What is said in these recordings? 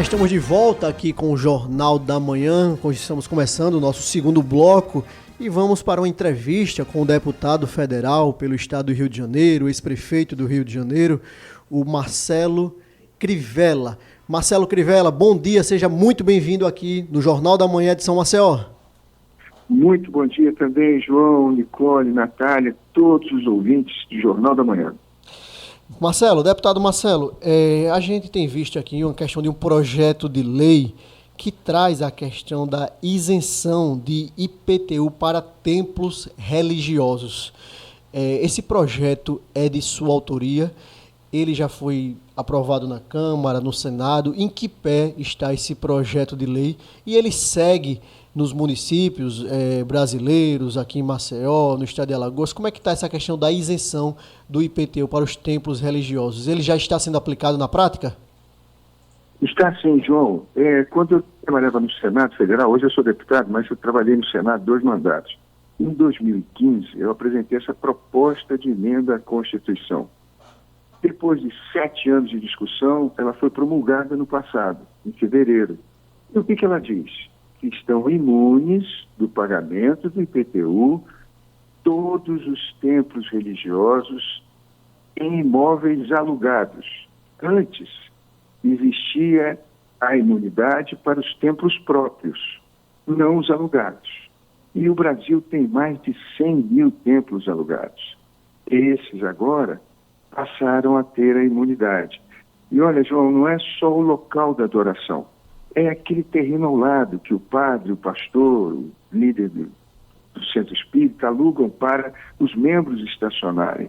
Estamos de volta aqui com o Jornal da Manhã, hoje estamos começando o nosso segundo bloco e vamos para uma entrevista com o deputado federal pelo estado do Rio de Janeiro, ex-prefeito do Rio de Janeiro, o Marcelo Crivella. Marcelo Crivella, bom dia, seja muito bem-vindo aqui no Jornal da Manhã de São Maceió. Muito bom dia também, João, Nicole, Natália, todos os ouvintes do Jornal da Manhã. Marcelo, deputado Marcelo, a gente tem visto aqui uma questão de um projeto de lei que traz a questão da isenção de IPTU para templos religiosos. Esse projeto é de sua autoria, ele já foi aprovado na Câmara, no Senado. Em que pé está esse projeto de lei? E ele segue nos municípios brasileiros, aqui em Maceió, no estado de Alagoas. Como é que está essa questão da isenção do IPTU para os templos religiosos? Ele já está sendo aplicado na prática? Está sim, João. Quando eu trabalhava no Senado Federal, hoje eu sou deputado, mas eu trabalhei no Senado 2 mandatos. Em 2015, eu apresentei essa proposta de emenda à Constituição. Depois de 7 anos de discussão, ela foi promulgada no passado, em fevereiro. E o que ela diz? Que estão imunes do pagamento do IPTU todos os templos religiosos em imóveis alugados. Antes, existia a imunidade para os templos próprios, não os alugados. E o Brasil tem mais de 100 mil templos alugados. Esses agora passaram a ter a imunidade. E olha, João, não é só o local da adoração. É aquele terreno ao lado que o padre, o pastor, o líder do centro espírita alugam para os membros estacionarem.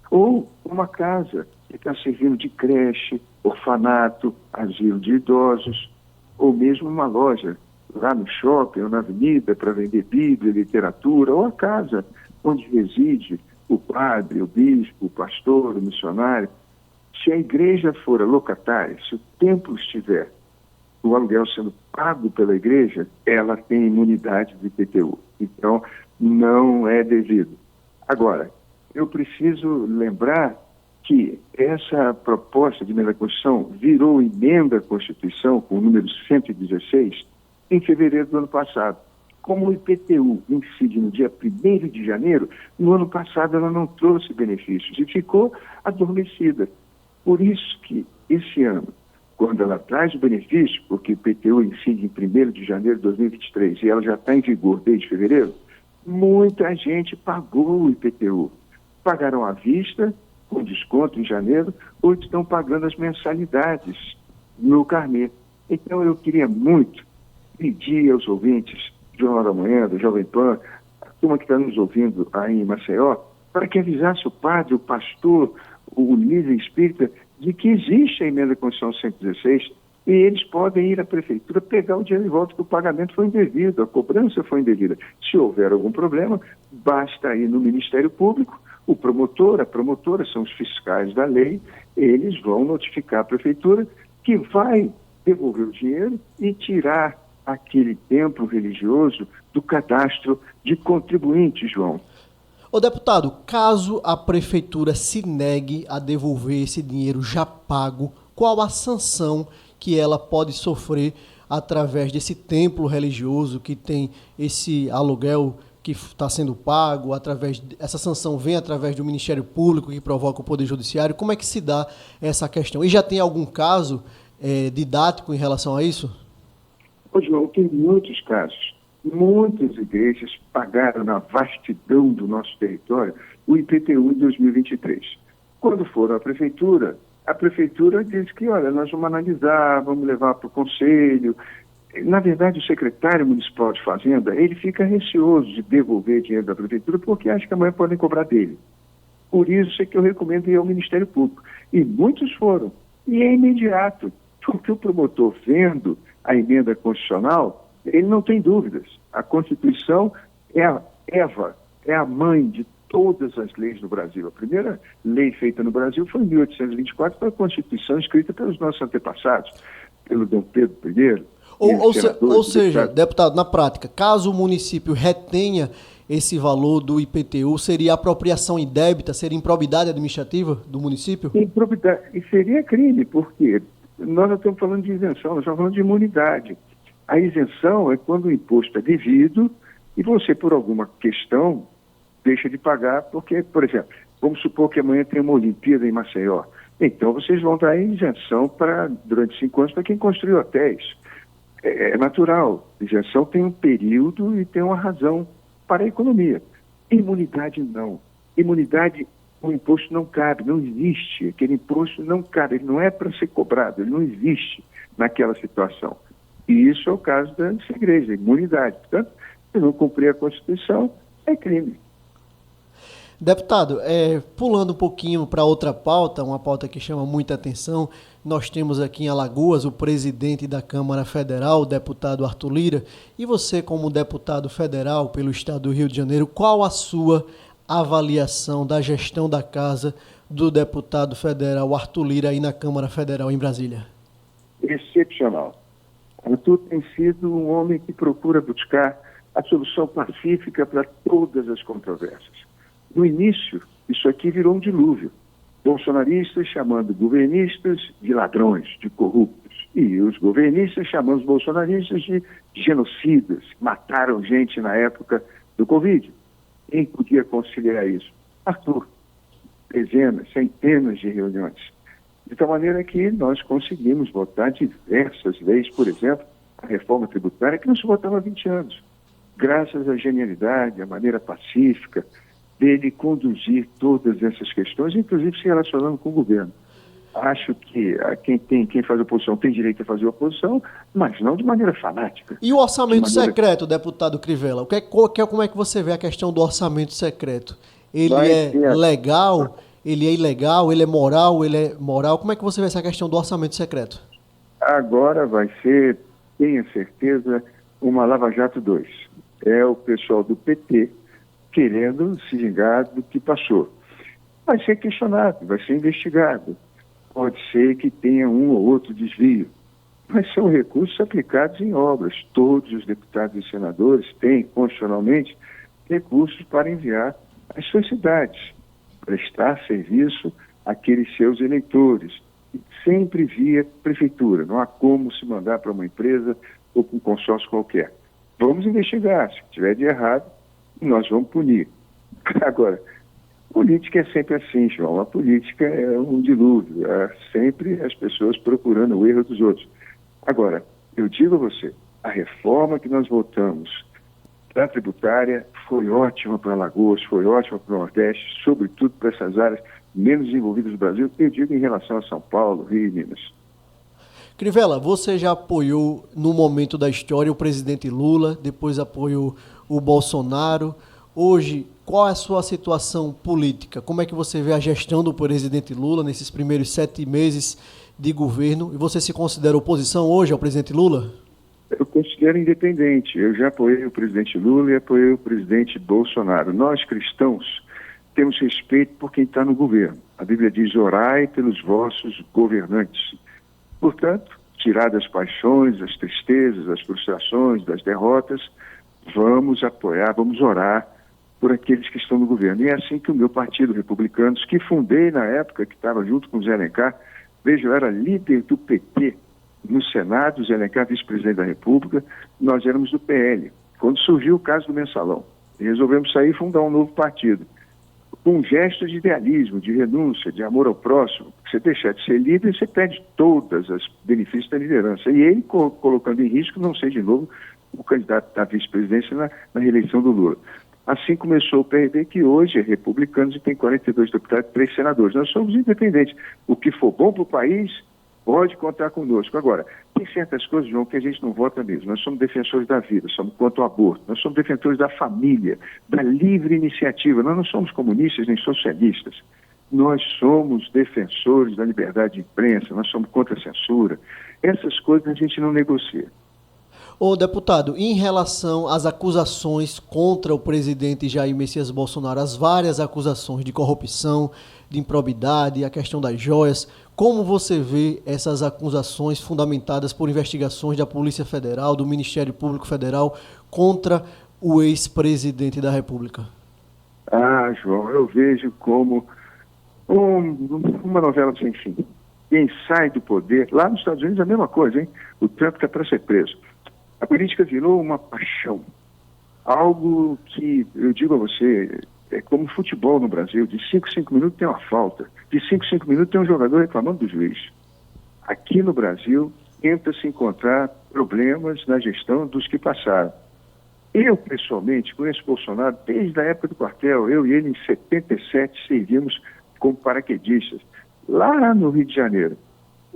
Ou uma casa que está servindo de creche, orfanato, asilo de idosos, ou mesmo uma loja lá no shopping ou na avenida para vender Bíblia, literatura, ou a casa onde reside o padre, o bispo, o pastor, o missionário. Se a igreja for locatária, se o templo estiver o aluguel sendo pago pela igreja, ela tem imunidade do IPTU. Então, não é devido. Agora, eu preciso lembrar que essa proposta de emenda à Constituição virou emenda à Constituição, com o número 116, em fevereiro do ano passado. Como o IPTU incide no dia 1º de janeiro, no ano passado ela não trouxe benefícios e ficou adormecida. Por isso que esse ano, quando ela traz o benefício, porque o IPTU incide em 1º de janeiro de 2023 e ela já está em vigor desde fevereiro, muita gente pagou o IPTU. Pagaram à vista, com desconto em janeiro, ou estão pagando as mensalidades no carnê. Então eu queria muito pedir aos ouvintes do Jornal da Manhã, do Jovem Pan, a turma que está nos ouvindo aí em Maceió, para que avisasse o padre, o pastor, o líder espírita, de que existe a emenda à Constituição 116 e eles podem ir à prefeitura pegar o dinheiro de volta, que o pagamento foi indevido, a cobrança foi indevida. Se houver algum problema, basta ir no Ministério Público, o promotor, a promotora, são os fiscais da lei, eles vão notificar a prefeitura que vai devolver o dinheiro e tirar aquele templo religioso do cadastro de contribuintes, João. Ô deputado, caso a prefeitura se negue a devolver esse dinheiro já pago, qual a sanção que ela pode sofrer através desse templo religioso que tem esse aluguel que está sendo pago? Essa sanção vem através do Ministério Público que provoca o Poder Judiciário? Como é que se dá essa questão? E já tem algum caso didático em relação a isso? Ô, João, tem muitos casos. Muitas igrejas pagaram na vastidão do nosso território o IPTU em 2023. Quando foram à prefeitura disse que, olha, nós vamos analisar, vamos levar para o conselho. Na verdade, o secretário municipal de Fazenda, ele fica receoso de devolver dinheiro da prefeitura porque acha que amanhã podem cobrar dele. Por isso é que eu recomendo ir ao Ministério Público. E muitos foram. E é imediato, porque o promotor, vendo a emenda constitucional, ele não tem dúvidas. A Constituição é a Eva, é a mãe de todas as leis do Brasil. A primeira lei feita no Brasil foi em 1824, foi a Constituição escrita pelos nossos antepassados, pelo Dom Pedro I. Ou seja, deputado, na prática, caso o município retenha esse valor do IPTU, seria apropriação indébita, seria improbidade administrativa do município? Improbidade, e seria crime, porque nós não estamos falando de isenção, nós estamos falando de imunidade. A isenção é quando o imposto é devido e você, por alguma questão, deixa de pagar, porque, por exemplo, vamos supor que amanhã tem uma Olimpíada em Maceió. Então, vocês vão dar isenção durante 5 anos para quem construiu hotéis. É natural. Isenção tem um período e tem uma razão para a economia. Imunidade, não. Imunidade, o imposto não cabe, não existe. Aquele imposto não cabe, ele não é para ser cobrado, ele não existe naquela situação. E isso é o caso da igreja, imunidade. Portanto, se não cumprir a Constituição, é crime. Deputado, pulando um pouquinho para outra pauta, uma pauta que chama muita atenção, nós temos aqui em Alagoas o presidente da Câmara Federal, o deputado Arthur Lira, e você, como deputado federal pelo estado do Rio de Janeiro, qual a sua avaliação da gestão da casa do deputado federal Arthur Lira aí na Câmara Federal em Brasília? Excepcional. Arthur tem sido um homem que procura buscar a solução pacífica para todas as controvérsias. No início, isso aqui virou um dilúvio. Bolsonaristas chamando governistas de ladrões, de corruptos. E os governistas chamando os bolsonaristas de genocidas. Mataram gente na época do Covid. Quem podia conciliar isso? Arthur. Dezenas, centenas de reuniões. De tal maneira que nós conseguimos votar diversas leis, por exemplo, a reforma tributária, que não se votava há 20 anos. Graças à genialidade, à maneira pacífica dele conduzir todas essas questões, inclusive se relacionando com o governo. Acho que quem faz oposição tem direito a fazer oposição, mas não de maneira fanática. E o orçamento secreto, deputado Crivella? Como é que você vê a questão do orçamento secreto? Ele é legal? Ele é ilegal? Ele é moral? Como é que você vê essa questão do orçamento secreto? Agora vai ser, tenha certeza, uma Lava Jato 2. É o pessoal do PT querendo se vingar do que passou. Vai ser questionado, vai ser investigado. Pode ser que tenha um ou outro desvio. Mas são recursos aplicados em obras. Todos os deputados e senadores têm, constitucionalmente, recursos para enviar às suas cidades, prestar serviço àqueles seus eleitores. Sempre via prefeitura. Não há como se mandar para uma empresa ou para um consórcio qualquer. Vamos investigar. Se tiver de errado, nós vamos punir. Agora, política é sempre assim, João. A política é um dilúvio. É sempre as pessoas procurando o erro dos outros. Agora, eu digo a você, a reforma que nós votamos da tributária foi ótima para Alagoas, foi ótima para o Nordeste, sobretudo para essas áreas menos desenvolvidas do Brasil, eu digo em relação a São Paulo, Rio e Minas. Crivella, você já apoiou no momento da história o presidente Lula, depois apoiou o Bolsonaro. Hoje, qual é a sua situação política? Como é que você vê a gestão do presidente Lula nesses primeiros 7 meses de governo? E você se considera oposição hoje ao presidente Lula? Eu considero independente. Eu já apoiei o presidente Lula e apoiei o presidente Bolsonaro. Nós, cristãos, temos respeito por quem está no governo. A Bíblia diz: orai pelos vossos governantes. Portanto, tiradas as paixões, as tristezas, as frustrações, das derrotas, vamos apoiar, vamos orar por aqueles que estão no governo. E é assim que o meu partido, Republicanos, que fundei na época, que estava junto com o Zé Alencar, veja, eu era líder do PT no Senado, o Zé Alencar, vice-presidente da República, nós éramos do PL. Quando surgiu o caso do Mensalão, resolvemos sair e fundar um novo partido, com um gesto de idealismo, de renúncia, de amor ao próximo. Você deixar de ser líder, você perde todos os benefícios da liderança. E ele colocando em risco não ser de novo o candidato à vice-presidência na reeleição do Lula. Assim começou o PRB, que hoje é Republicanos e tem 42 deputados e 3 senadores. Nós somos independentes. O que for bom para o país pode contar conosco. Agora, tem certas coisas, João, que a gente não vota mesmo. Nós somos defensores da vida, somos contra o aborto, nós somos defensores da família, da livre iniciativa. Nós não somos comunistas nem socialistas. Nós somos defensores da liberdade de imprensa, nós somos contra a censura. Essas coisas a gente não negocia. Ô, deputado, em relação às acusações contra o presidente Jair Messias Bolsonaro, as várias acusações de corrupção, de improbidade, a questão das joias, como você vê essas acusações fundamentadas por investigações da Polícia Federal, do Ministério Público Federal, contra o ex-presidente da República? Ah, João, eu vejo como uma novela sem fim. quem sai do poder, lá nos Estados Unidos é a mesma coisa, hein? O Trump está para ser preso. A política virou uma paixão, algo que, eu digo a você, é como futebol no Brasil, de 5 em 5 minutos tem uma falta, de 5 em 5 minutos tem um jogador reclamando do juiz. Aqui no Brasil, tenta-se encontrar problemas na gestão dos que passaram. Eu, pessoalmente, conheço Bolsonaro desde a época do quartel. Eu e ele, em 77, servimos como paraquedistas, lá no Rio de Janeiro.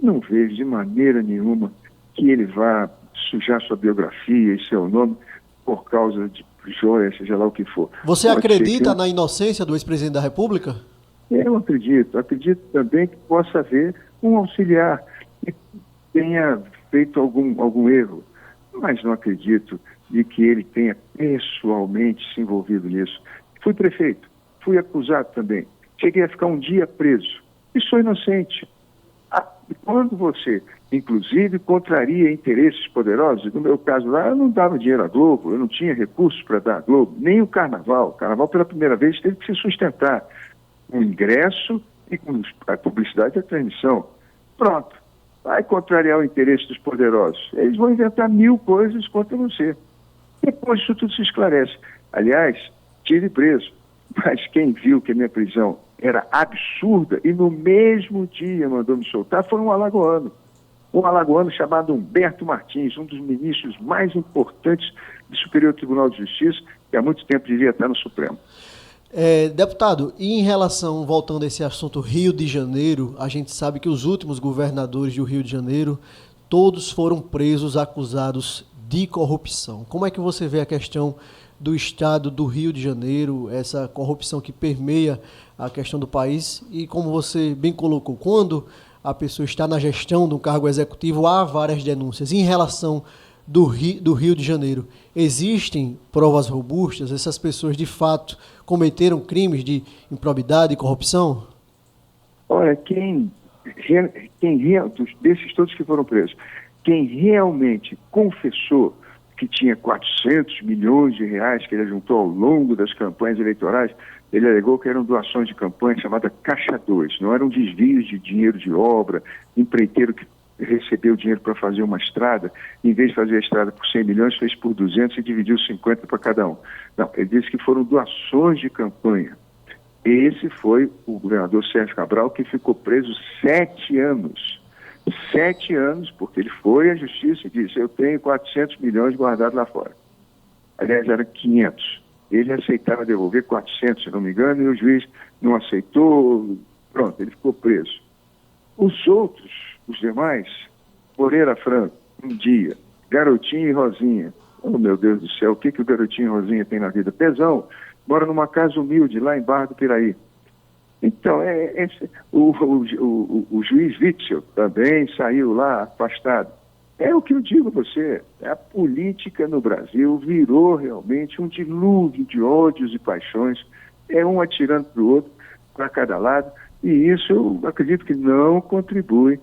Não vejo de maneira nenhuma que ele vá sujar sua biografia e seu nome por causa de joia, seja lá o que for. Você acredita na inocência do ex-presidente da República? Eu acredito. Acredito também que possa haver um auxiliar que tenha feito algum erro, mas não acredito de que ele tenha pessoalmente se envolvido nisso. Fui prefeito, fui acusado também. Cheguei a ficar um dia preso e sou inocente. Quando você, inclusive, contraria interesses poderosos, no meu caso lá, eu não dava dinheiro à Globo, eu não tinha recursos para dar à Globo, nem o Carnaval. O Carnaval, pela primeira vez, teve que se sustentar com o ingresso e com a publicidade e a transmissão. Pronto. Vai contrariar o interesse dos poderosos. Eles vão inventar 1000 coisas contra você. Depois isso tudo se esclarece. Aliás, tive preso, mas quem viu que a minha prisão era absurda e no mesmo dia mandou me soltar foi um alagoano. Um alagoano chamado Humberto Martins, um dos ministros mais importantes do Superior Tribunal de Justiça, que há muito tempo devia estar no Supremo. Deputado, e em relação, voltando a esse assunto Rio de Janeiro, a gente sabe que os últimos governadores do Rio de Janeiro, todos foram presos, acusados de corrupção. Como é que você vê a questão do estado do Rio de Janeiro, essa corrupção que permeia a questão do país? E como você bem colocou, quando a pessoa está na gestão de um cargo executivo, há várias denúncias. Em relação do Rio de Janeiro, existem provas robustas? Essas pessoas, de fato, cometeram crimes de improbidade e corrupção? Olha, desses todos que foram presos, quem realmente confessou que tinha 400 milhões de reais que ele juntou ao longo das campanhas eleitorais, ele alegou que eram doações de campanha chamada Caixa 2, não eram desvios de dinheiro de obra, empreiteiro que recebeu dinheiro para fazer uma estrada, em vez de fazer a estrada por 100 milhões, fez por 200 e dividiu 50 para cada um. Não, ele disse que foram doações de campanha. Esse foi o governador Sérgio Cabral, que ficou preso 7 anos. 7 anos, porque ele foi à justiça e disse: eu tenho 400 milhões guardados lá fora. Aliás, era 500. Ele aceitava devolver 400, se não me engano, e o juiz não aceitou. Pronto, ele ficou preso. Os outros, os demais, Moreira Franco, um dia, Garotinho e Rosinha. Oh, meu Deus do céu, o que o Garotinho e Rosinha tem na vida? Pesão, mora numa casa humilde, lá em Barra do Piraí. Então, o juiz Witzel também saiu lá afastado. É o que eu digo a você, a política no Brasil virou realmente um dilúvio de ódios e paixões, é um atirando para o outro, para cada lado, e isso eu acredito que não contribui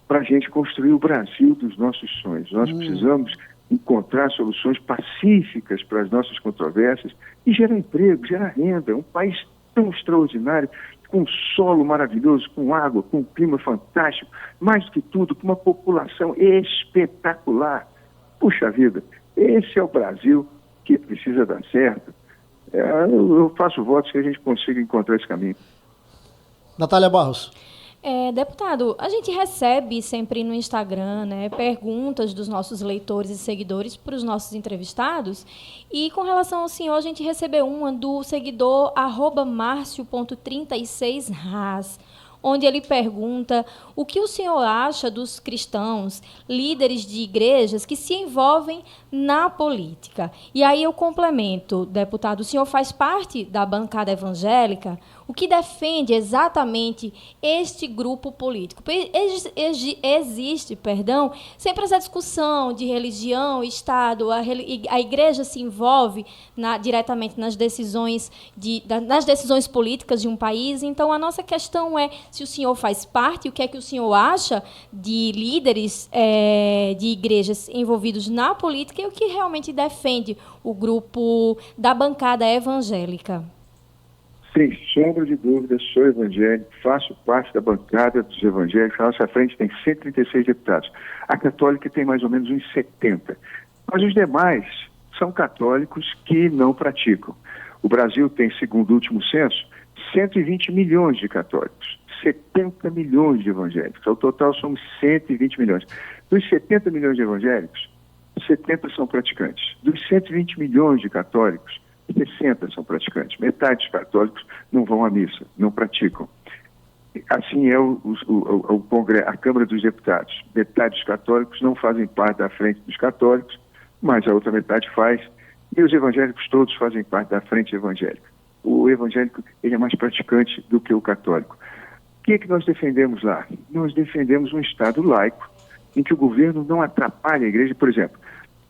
para a gente construir o Brasil dos nossos sonhos. Nós precisamos encontrar soluções pacíficas para as nossas controvérsias e gerar emprego, gerar renda. Um país tão extraordinário, com um solo maravilhoso, com água, com um clima fantástico, mais do que tudo, com uma população espetacular. Puxa vida, esse é o Brasil que precisa dar certo. Eu faço votos que a gente consiga encontrar esse caminho. Natália Barros. Deputado, a gente recebe sempre no Instagram, né, perguntas dos nossos leitores e seguidores para os nossos entrevistados, e com relação ao senhor, a gente recebeu uma do seguidor @marcio.36ras, onde ele pergunta o que o senhor acha dos cristãos, líderes de igrejas que se envolvem na política. E aí eu complemento, deputado, o senhor faz parte da bancada evangélica? O que defende exatamente este grupo político? Existe, sempre essa discussão de religião, Estado, a igreja se envolve diretamente nas decisões políticas de um país. Então, a nossa questão é se o senhor faz parte, o que é que o senhor acha de líderes de igrejas envolvidos na política e o que realmente defende o grupo da bancada evangélica. Sem sombra de dúvida, sou evangélico, faço parte da bancada dos evangélicos. A nossa frente tem 136 deputados. A católica tem mais ou menos uns 70. Mas os demais são católicos que não praticam. O Brasil tem, segundo o último censo, 120 milhões de católicos, 70 milhões de evangélicos. Ao total, somos 120 milhões. Dos 70 milhões de evangélicos, 70 são praticantes. Dos 120 milhões de católicos, 60 são praticantes. Metade dos católicos não vão à missa, não praticam. Assim é a Câmara dos Deputados. Metade dos católicos não fazem parte da frente dos católicos, mas a outra metade faz. E os evangélicos todos fazem parte da frente evangélica. O evangélico ele é mais praticante do que o católico. O que é que nós defendemos lá? Nós defendemos um Estado laico, em que o governo não atrapalhe a igreja. Por exemplo,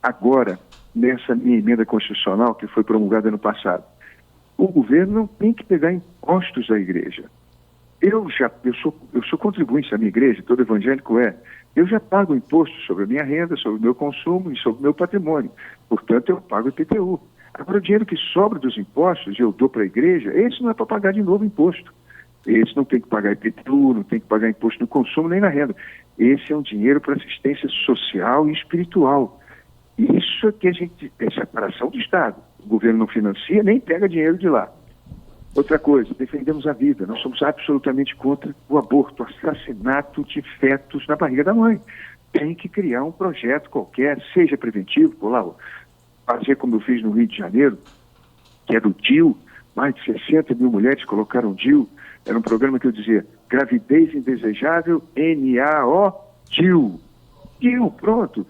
agora, nessa minha emenda constitucional, que foi promulgada ano passado, o governo não tem que pegar impostos da igreja. Eu sou contribuinte da minha igreja, todo evangélico é. Eu já pago imposto sobre a minha renda, sobre o meu consumo e sobre o meu patrimônio. Portanto, eu pago IPTU. Agora, o dinheiro que sobra dos impostos, eu dou para a igreja, esse não é para pagar de novo imposto. Esse não tem que pagar IPTU, não tem que pagar imposto no consumo nem na renda. Esse é um dinheiro para assistência social e espiritual. Isso é que é separação do Estado. O governo não financia, nem pega dinheiro de lá. Outra coisa, defendemos a vida. Nós somos absolutamente contra o aborto, o assassinato de fetos na barriga da mãe. Tem que criar um projeto qualquer, seja preventivo, por lá, fazer como eu fiz no Rio de Janeiro, que era o DIU, mais de 60 mil mulheres colocaram DIU. Era um programa que eu dizia, gravidez indesejável, NAO, DIU. DIU, pronto.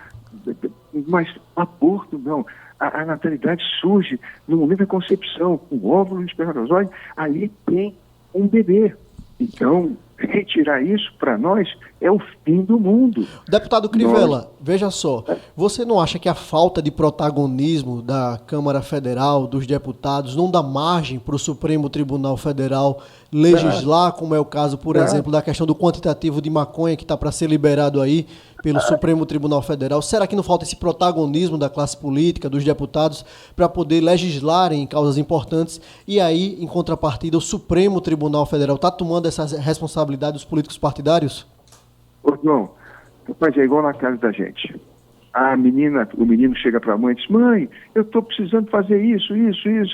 Mas aborto não. A natalidade surge no momento da concepção, com o óvulo e o espermatozoide, ali tem um bebê. Então, retirar isso para nós é o fim do mundo. Deputado Crivella, veja só, você não acha que a falta de protagonismo da Câmara Federal, dos deputados, não dá margem para o Supremo Tribunal Federal legislar, como é o caso, por exemplo, da questão do quantitativo de maconha que está para ser liberado aí pelo Supremo Tribunal Federal? Será que não falta esse protagonismo da classe política, dos deputados, para poder legislarem em causas importantes? E aí, em contrapartida, o Supremo Tribunal Federal está tomando essa responsabilidade dos políticos partidários? Não, mas é igual na casa da gente. O menino chega para a mãe e diz, mãe, eu estou precisando fazer isso.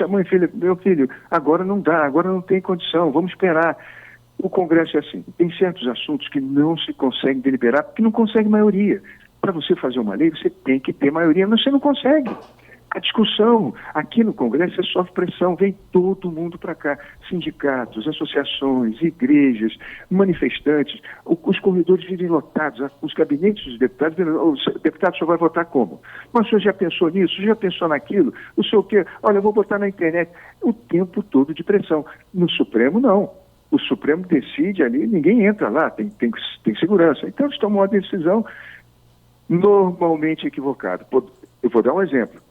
A mãe, meu filho, agora não dá, agora não tem condição, vamos esperar. O Congresso é assim, tem certos assuntos que não se consegue deliberar porque não consegue maioria. Para você fazer uma lei, você tem que ter maioria, mas você não consegue. A discussão aqui no Congresso é sofre pressão, vem todo mundo para cá, sindicatos, associações, igrejas, manifestantes, os corredores vivem lotados, os gabinetes dos deputados, o deputado só vai votar como? Mas o senhor já pensou nisso, já pensou naquilo? O senhor o quê? Olha, eu vou botar na internet. O tempo todo de pressão. No Supremo, não. O Supremo decide ali, ninguém entra lá, tem segurança. Então eles tomam uma decisão normalmente equivocada. Eu vou dar um exemplo.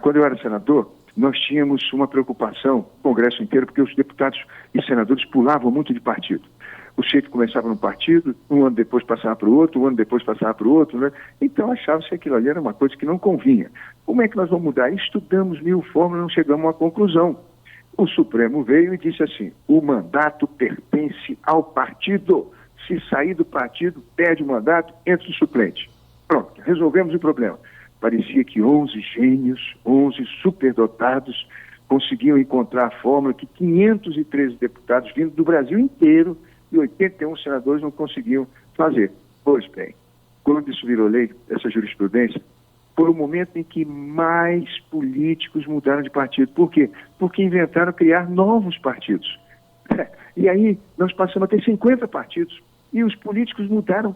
Quando eu era senador, nós tínhamos uma preocupação, o Congresso inteiro, porque os deputados e senadores pulavam muito de partido. O chefe começava num partido, um ano depois passava para o outro, um ano depois passava para o outro, né? Então achava-se que aquilo ali era uma coisa que não convinha. Como é que nós vamos mudar? Estudamos 1000 fórmulas, não chegamos a uma conclusão. O Supremo veio e disse assim, o mandato pertence ao partido. Se sair do partido, perde o mandato, entra o suplente. Pronto, resolvemos o problema. Parecia que 11 gênios, 11 superdotados, conseguiam encontrar a fórmula que 513 deputados vindo do Brasil inteiro e 81 senadores não conseguiam fazer. Pois bem, quando isso virou lei, essa jurisprudência, foi o momento em que mais políticos mudaram de partido. Por quê? Porque inventaram criar novos partidos. E aí nós passamos a ter 50 partidos e os políticos mudaram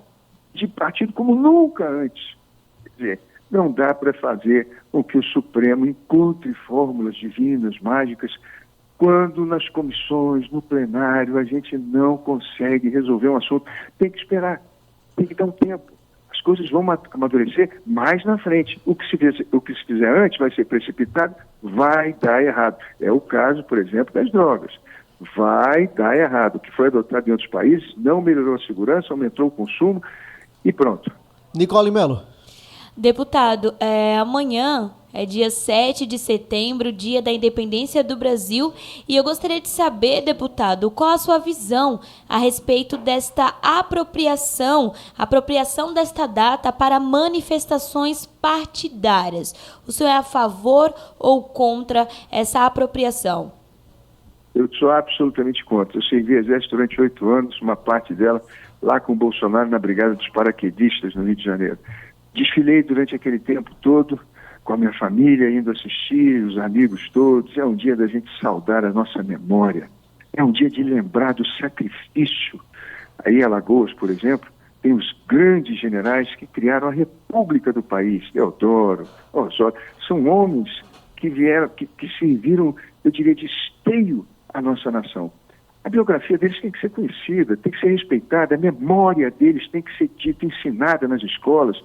de partido como nunca antes. Quer dizer, não dá para fazer com que o Supremo encontre fórmulas divinas, mágicas, quando nas comissões, no plenário, a gente não consegue resolver um assunto. Tem que esperar, tem que dar um tempo. As coisas vão amadurecer mais na frente. O que se fizer antes vai ser precipitado, vai dar errado. É o caso, por exemplo, das drogas. Vai dar errado. O que foi adotado em outros países não melhorou a segurança, aumentou o consumo e pronto. Nicole Melo. Deputado, amanhã É dia 7 de setembro, dia da independência do Brasil. E eu gostaria de saber, deputado, qual a sua visão a respeito desta apropriação desta data para manifestações partidárias. O senhor é a favor ou contra essa apropriação? Eu sou absolutamente contra. Eu servi exército durante 8 anos, uma parte dela lá com o Bolsonaro na Brigada dos Paraquedistas, no Rio de Janeiro. Desfilei durante aquele tempo todo com a minha família, indo assistir, os amigos todos. É um dia da gente saudar a nossa memória. É um dia de lembrar do sacrifício. Aí em Alagoas, por exemplo, tem os grandes generais que criaram a república do país. Deodoro, Osório. São homens que vieram, que serviram, eu diria, de esteio à nossa nação. A biografia deles tem que ser conhecida, tem que ser respeitada, a memória deles tem que ser dita, ensinada nas escolas,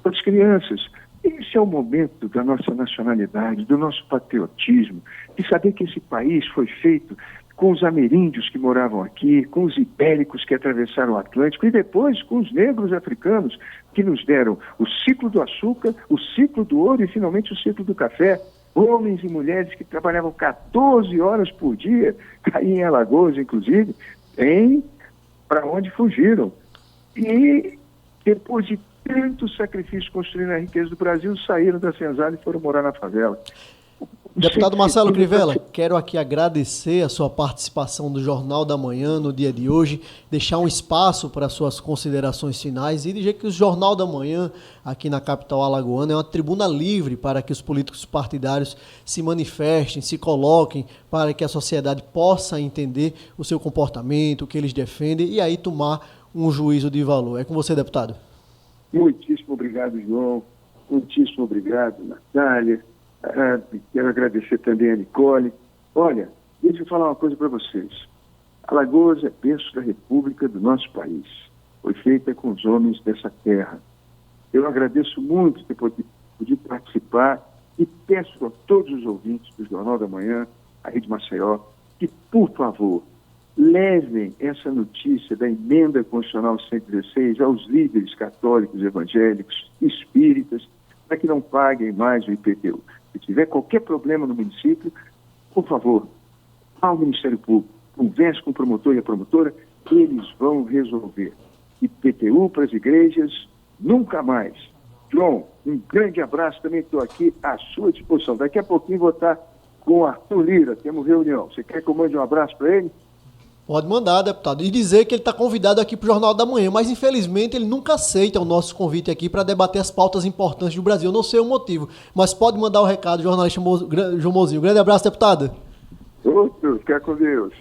para as crianças. Esse é o momento da nossa nacionalidade, do nosso patriotismo, de saber que esse país foi feito com os ameríndios que moravam aqui, com os ibéricos que atravessaram o Atlântico e depois com os negros africanos que nos deram o ciclo do açúcar, o ciclo do ouro e finalmente o ciclo do café. Homens e mulheres que trabalhavam 14 horas por dia, aí em Alagoas, inclusive, para onde fugiram. E depois de tanto sacrifício construindo a riqueza do Brasil, saíram da senzala e foram morar na favela. Deputado Marcelo Crivella, quero aqui agradecer a sua participação do Jornal da Manhã no dia de hoje, deixar um espaço para suas considerações finais e dizer que o Jornal da Manhã, aqui na capital alagoana, é uma tribuna livre para que os políticos partidários se manifestem, se coloquem, para que a sociedade possa entender o seu comportamento, o que eles defendem e aí tomar um juízo de valor. É com você, deputado. Muitíssimo obrigado, João. Muitíssimo obrigado, Natália. Quero agradecer também a Nicole. Olha, deixa eu falar uma coisa para vocês. Alagoas é berço da República do nosso país. Foi feita com os homens dessa terra. Eu agradeço muito ter podido participar e peço a todos os ouvintes do Jornal da Manhã, a Rede Maceió, que, por favor, levem essa notícia da emenda constitucional 116 aos líderes católicos, evangélicos, espíritas, para que não paguem mais o IPTU. Se tiver qualquer problema no município, por favor, vá ao Ministério Público, converse com o promotor e a promotora, eles vão resolver. IPTU para as igrejas, nunca mais. João, um grande abraço, também estou aqui à sua disposição. Daqui a pouquinho vou estar com o Arthur Lira, temos reunião. Você quer que eu mande um abraço para ele? Pode mandar, deputado. E dizer que ele está convidado aqui para o Jornal da Manhã, mas infelizmente ele nunca aceita o nosso convite aqui para debater as pautas importantes do Brasil. Eu não sei o motivo, mas pode mandar o recado, jornalista João Mozinho. Grande abraço, deputado. Outro, fica com Deus.